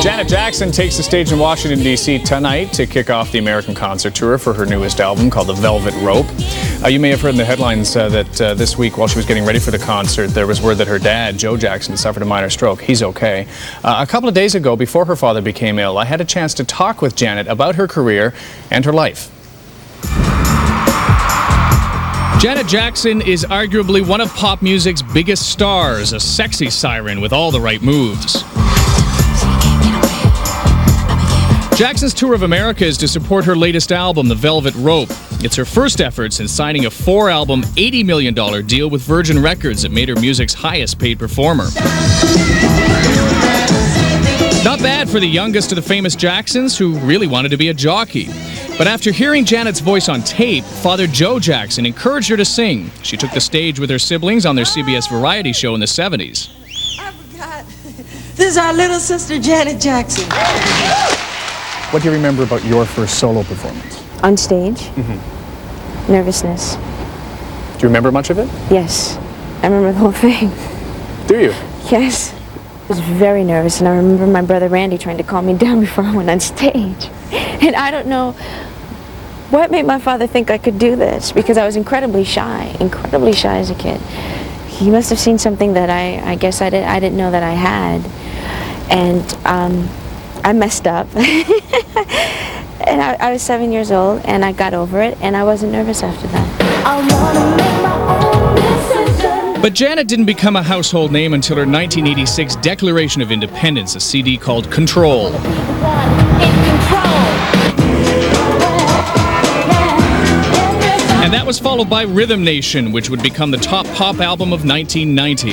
Janet Jackson takes the stage in Washington, D.C. tonight to kick off the American concert tour for her newest album called The Velvet Rope. You may have heard in the headlines that this week, while she was getting ready for the concert, there was word that her dad, Joe Jackson, suffered a minor stroke. He's okay. A couple of days ago, before her father became ill, I had a chance to talk with Janet about her career and her life. Janet Jackson is arguably one of pop music's biggest stars, a sexy siren with all the right moves. Jackson's tour of America is to support her latest album, The Velvet Rope. It's her first effort since signing a 4-album, $80 million deal with Virgin Records that made her music's highest paid performer. Not bad for the youngest of the famous Jacksons, who really wanted to be a jockey. But after hearing Janet's voice on tape, Father Joe Jackson encouraged her to sing. She took the stage with her siblings on their CBS variety show in the 70s. I forgot. This is our little sister, Janet Jackson. What do you remember about your first solo performance? On stage? Nervousness. Do you remember much of it? Yes. I remember the whole thing. Do you? Yes. I was very nervous, and I remember my brother Randy trying to calm me down before I went on stage. And I don't know what made my father think I could do this, because I was incredibly shy as a kid. He must have seen something that I guess I didn't know that I had. And I messed up. And I was 7 years old, and I got over it, and I wasn't nervous after that. I wanna make my own decision. But Janet didn't become a household name until her 1986 Declaration of Independence, a CD called Control. And that was followed by Rhythm Nation, which would become the top pop album of 1990.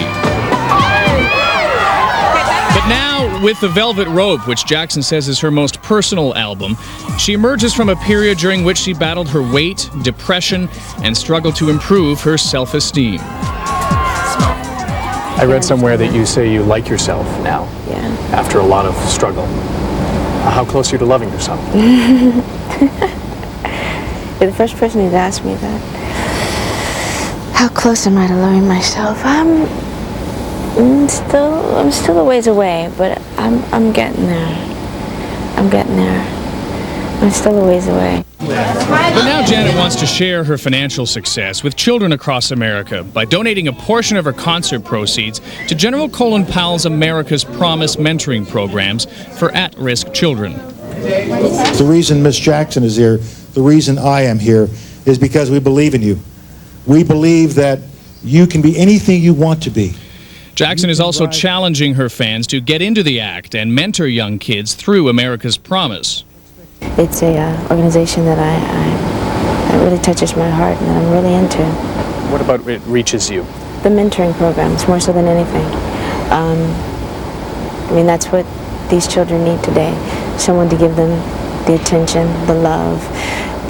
But now, with The Velvet Rope, which Jackson says is her most personal album, she emerges from a period during which she battled her weight, depression, and struggled to improve her self-esteem. I read somewhere that you say you like yourself now, after a lot of struggle. How close are you to loving yourself? You're the first person who's asked me that. How close am I to loving myself? I'm still a ways away, but I'm getting there. I'm still a ways away. But now Janet wants to share her financial success with children across America by donating a portion of her concert proceeds to General Colin Powell's America's Promise mentoring programs for at-risk children. The reason Miss Jackson is here, the reason I am here, is because we believe in you. We believe that you can be anything you want to be. Jackson is also challenging her fans to get into the act and mentor young kids through America's Promise. It's a organization that that really touches my heart and that I'm really into. What about it reaches you? The mentoring programs, more so than anything. I mean, that's what these children need today. Someone to give them the attention, the love,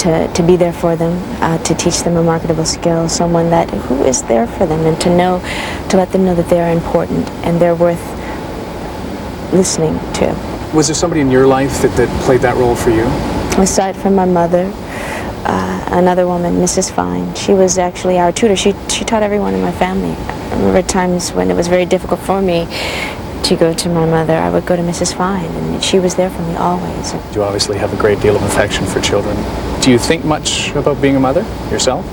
to be there for them, to teach them a marketable skill, someone who is there for them, and to let them know that they are important and they're worth listening to. Was there somebody in your life that played that role for you? Aside from my mother, another woman, Mrs. Fine. She was actually our tutor. She taught everyone in my family. I remember times when it was very difficult for me to go to my mother. I would go to Mrs. Fine, and she was there for me always. You obviously have a great deal of affection for children. Do you think much about being a mother yourself?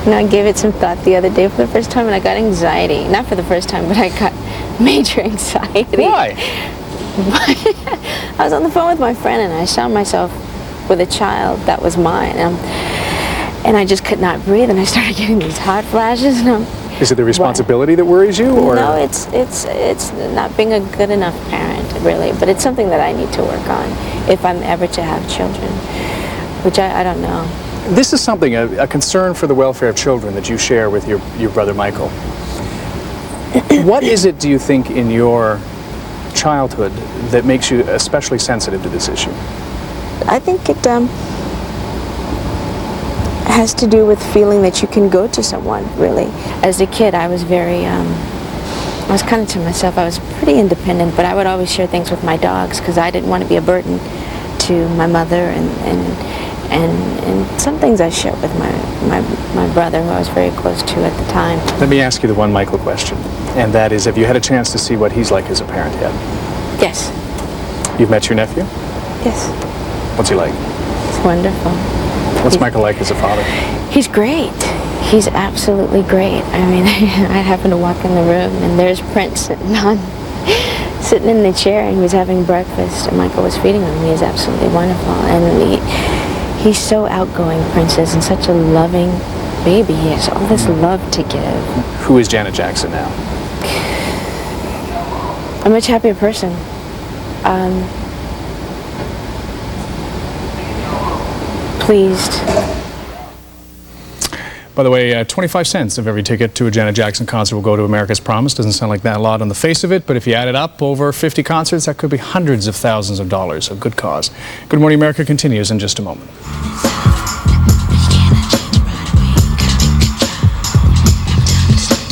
You know, I gave it some thought the other day for the first time, and I got anxiety. Not for the first time, but I got major anxiety. Why? I was on the phone with my friend, and I saw myself with a child that was mine, and I just could not breathe, and I started getting these hot flashes. And is it the responsibility that worries you, or? No, it's not being a good enough parent, really. But it's something that I need to work on if I'm ever to have children, which I don't know. This is something, a concern for the welfare of children that you share with your brother Michael. What is it, do you think, in your childhood that makes you especially sensitive to this issue? I think it has to do with feeling that you can go to someone, really. As a kid, I was very, I was kind of to myself. I was pretty independent, but I would always share things with my dogs because I didn't want to be a burden to my mother And some things I shared with my brother, who I was very close to at the time. Let me ask you the one Michael question, and that is, have you had a chance to see what he's like as a parent yet? Yes. You've met your nephew? Yes. What's he like? It's wonderful. What's Michael like as a father? He's great. He's absolutely great. I mean, I happened to walk in the room, and there's Prince sitting in the chair, and he was having breakfast, and Michael was feeding him. He is absolutely wonderful, and he's so outgoing, Prince is, and such a loving baby. He has all this love to give. Who is Janet Jackson now? A much happier person. Pleased. By the way, 25 cents of every ticket to a Janet Jackson concert will go to America's Promise. Doesn't sound like that a lot on the face of it, but if you add it up over 50 concerts, that could be hundreds of thousands of dollars. A good cause. Good Morning America continues in just a moment.